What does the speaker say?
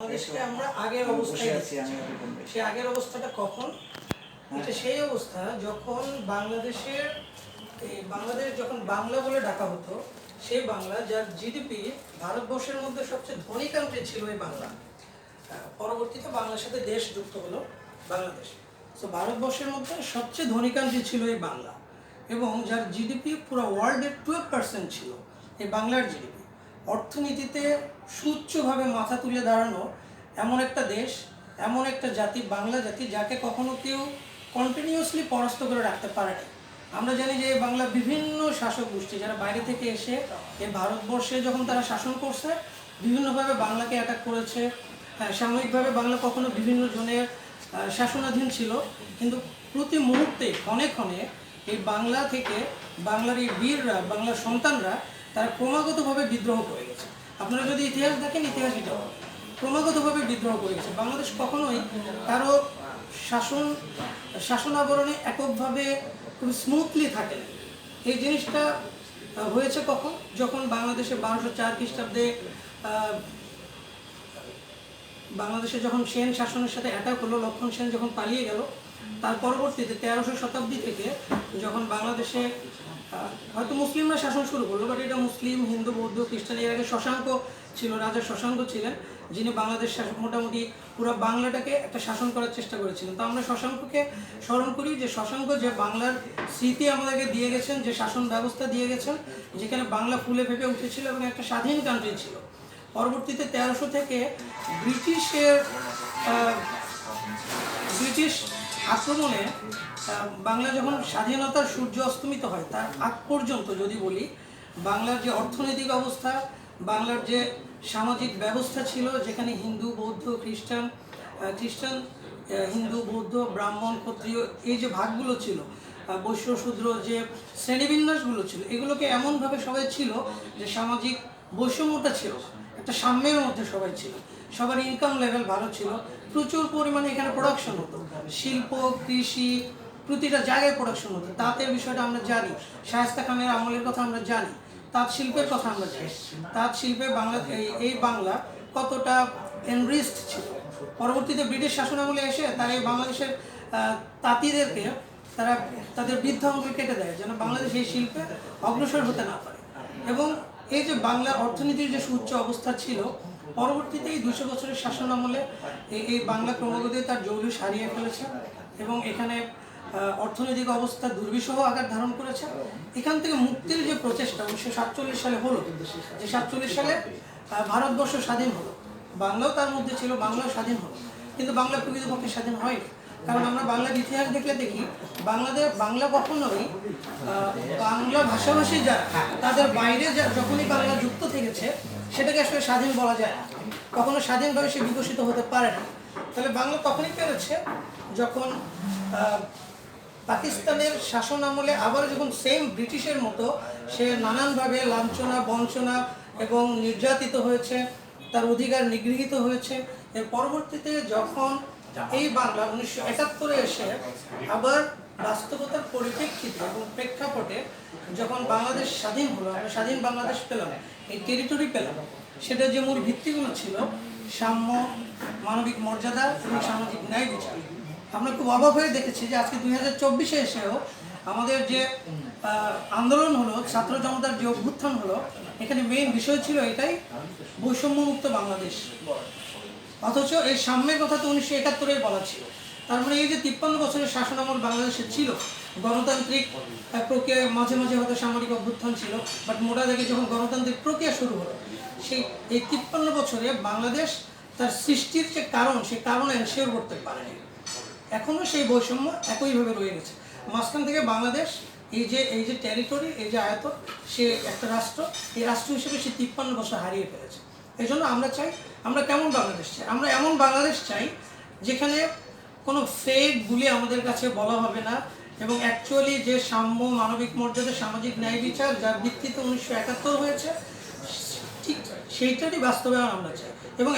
বাংলাদেশকে আমরা আগের অবস্থায় আছি। সেই আগের অবস্থাটা কখন? এটা সেই অবস্থা যখন বাংলাদেশ যখন বাংলা বলে ডাকা হতো, সেই বাংলা যার জিডিপি ভারতবর্ষের মধ্যে সবচেয়ে ধনী কান্ট্রি ছিল এই বাংলা। পরবর্তীতে বাংলার সাথে দেশ যুক্ত হলো বাংলাদেশ। তো ভারতবর্ষের মধ্যে সবচেয়ে ধনী কান্ট্রি ছিল এই বাংলা, এবং যার জিডিপি পুরো ওয়ার্ল্ডের 12% ছিল এই বাংলার জিডিপি। অর্থনীতিতে সুউচ্চভাবে মাথা তুলে দাঁড়ানো এমন একটা দেশ, এমন একটা জাতি, বাংলা জাতি, যাকে কখনো কেউ কন্টিনিউয়াসলি পরাস্ত করে রাখতে পারে না। আমরা জানি যে এই বাংলা বিভিন্ন শাসক গোষ্ঠী যারা বাইরে থেকে এসে এই ভারতবর্ষে যখন তারা শাসন করছে, বিভিন্নভাবে বাংলাকে অ্যাটাক করেছে। সাময়িকভাবে বাংলা কখনো বিভিন্ন জনের শাসনাধীন ছিল, কিন্তু প্রতি মুহূর্তে ক্ষণে ক্ষণে এই বাংলা থেকে বাংলার এই বীররা, বাংলার সন্তানরা, তারা ক্রমাগতভাবে বিদ্রোহ করে গেছে। আপনারা যদি ইতিহাস দেখেন, ইতিহাস এটা ক্রমাগতভাবে বিদ্রোহ করে গেছে। বাংলাদেশ কখনোই কারো শাসনাবরণে এককভাবে খুব স্মুথলি থাকে না। এই জিনিসটা হয়েছে কখন? যখন বাংলাদেশে 1204 খ্রিস্টাব্দে বাংলাদেশে যখন সেন শাসনের সাথে অ্যাটাক হলো, লক্ষণ সেন যখন পালিয়ে গেল, তার পরবর্তীতে 1300 শতাব্দী থেকে যখন বাংলাদেশে হয়তো মুসলিমরা শাসন শুরু করলো, বাট এটা মুসলিম, হিন্দু, বৌদ্ধ, খ্রিস্টান, এর আগে শশাঙ্ক ছিল, রাজা শশাঙ্ক ছিলেন, যিনি বাংলাদেশ মোটামুটি পুরো বাংলাটাকে একটা শাসন করার চেষ্টা করেছিলেন। তো আমরা শশাঙ্ককে স্মরণ করি, যে শশাঙ্ক যে বাংলার স্মৃতি আমাদেরকে দিয়ে গেছেন, যে শাসন ব্যবস্থা দিয়ে গেছেন, যেখানে বাংলা ফুলে ফেঁপে উঠেছিল এবং একটা স্বাধীন কান্ট্রি ছিল। পরবর্তীতে 1300 থেকে ব্রিটিশ আক্রমণে বাংলা যখন স্বাধীনতার সূর্য অস্তমিত হয়, তার আগ পর্যন্ত যদি বলি, বাংলার যে অর্থনৈতিক অবস্থা, বাংলার যে সামাজিক ব্যবস্থা ছিল, যেখানে হিন্দু, বৌদ্ধ, খ্রিস্টান, হিন্দু, বৌদ্ধ, ব্রাহ্মণ, ক্ষত্রিয়, এই যে ভাগগুলো ছিল, বৈশ্য, শূদ্র, যে শ্রেণীবিন্যাসগুলো ছিল, এগুলোকে এমনভাবে সবাই ছিল যে সামাজিক বৈষম্যটা ছিল, একটা সাম্যের মধ্যে সবাই ছিল, সবার ইনকাম লেভেল ভালো ছিল, প্রচুর পরিমাণে এখানে প্রোডাকশন হতো, শিল্প, কৃষি, প্রতিটা জায়গায় প্রোডাকশন হতো। তাঁতের বিষয়টা আমরা জানি, শায়েস্তা খানের আমলের কথা আমরা জানি, তাঁত শিল্পের কথা আমরা জানি। তাঁত শিল্পে এই বাংলা কতটা এনরিচড ছিল। পরবর্তীতে ব্রিটিশ শাসন আমলে এসে তারা এই বাংলাদেশের তাঁতিদেরকে তারা তাদের বৃদ্ধাঙ্গুল কেটে দেয়, যেন বাংলাদেশ এই শিল্পে অগ্রসর হতে না পারে। এবং এই যে বাংলার অর্থনীতির যে সুউচ্চ অবস্থা ছিল, পরবর্তীতে এই 200 বছরের শাসন আমলে এই বাংলা ক্রমাগত তার জৌলুস হারিয়ে ফেলেছে, এবং এখানে অর্থনৈতিক অবস্থা দুর্বিষহ আকার ধারণ করেছে। এখান থেকে মুক্তির যে প্রচেষ্টা 1947 সালে হলো, যে 47 সালে ভারতবর্ষ স্বাধীন হলো, বাংলাও তার মধ্যে ছিল, বাংলাও স্বাধীন হলো, কিন্তু বাংলা প্রকৃতপক্ষে স্বাধীন হয়নি। কারণ আমরা বাংলার ইতিহাস দেখি, বাংলা কখনোই বাংলা ভাষাভাষী যারা, তাদের বাইরে যখনই বাংলা যুক্ত থেকেছে, সেটাকে আসলে স্বাধীন বলা যায় না, কখনো স্বাধীনভাবে সে বিকশিত হতে পারে না। তাহলে বাংলা তখনই পেরেছে যখন পাকিস্তানের শাসন আমলে আবার যখন সেম ব্রিটিশের মতো সে নানানভাবে লাঞ্ছনা, বঞ্চনা এবং নির্যাতিত হয়েছে, তার অধিকার নিগৃহীত হয়েছে। এর পরবর্তীতে যখন এই বাংলা 1971-এ এসে আবার বাস্তবতার পরিপ্রেক্ষিতে এবং প্রেক্ষাপটে যখন বাংলাদেশ স্বাধীন হলো, আমরা স্বাধীন বাংলাদেশ পেলাম, এই টেরিটরি পেলাম, সেটা যে মূল ভিত্তিগুলো ছিল সাম্য, মানবিক মর্যাদা এবং সামাজিক ন্যায় বিচার। আমরা খুব অবাক হয়ে দেখেছি যে আজকে 2024-এ এসেও আমাদের যে আন্দোলন হলো, ছাত্র জনতার যে অভ্যুত্থান হলো, এখানে মেইন বিষয় ছিল এটাই, বৈষম্যমুক্ত বাংলাদেশ। অথচ এই সাম্যের কথা তো 1971-এ বলা ছিল। তার মানে এই যে 53 বছরের শাসনামল বাংলাদেশে ছিল, গণতান্ত্রিক প্রক্রিয়ায় মাঝে মাঝে হয়তো সামরিক অভ্যুত্থান ছিল, বাট মোটা দাগে যখন গণতান্ত্রিক প্রক্রিয়া শুরু হলো, এই 53 বছরে বাংলাদেশ তার সৃষ্টির যে কারণ, সেই কারণ এনশিওর করতে পারেনি। এখনও সেই বৈষম্য একইভাবে রয়ে গেছে। মাঝখান থেকে বাংলাদেশ এই যে টেরিটরি, এই যে আয়তন, সে একটা রাষ্ট্র, এই রাষ্ট্র হিসেবে সে 53 বছর হারিয়ে ফেলেছে। এই জন্য আমরা কেমন বাংলাদেশ চাই? আমরা এমন বাংলাদেশ চাই যেখানে কোনো ফেক বলে আমাদের কাছে বলা হবে না, এবং অ্যাকচুয়ালি যে সাম্য, মানবিক মর্যাদা, সামাজিক ন্যায় বিচার যার ভিত্তিতে 1971 হয়েছে, ঠিক সেইটারই বাস্তবায়ন আমরা চাই। এবং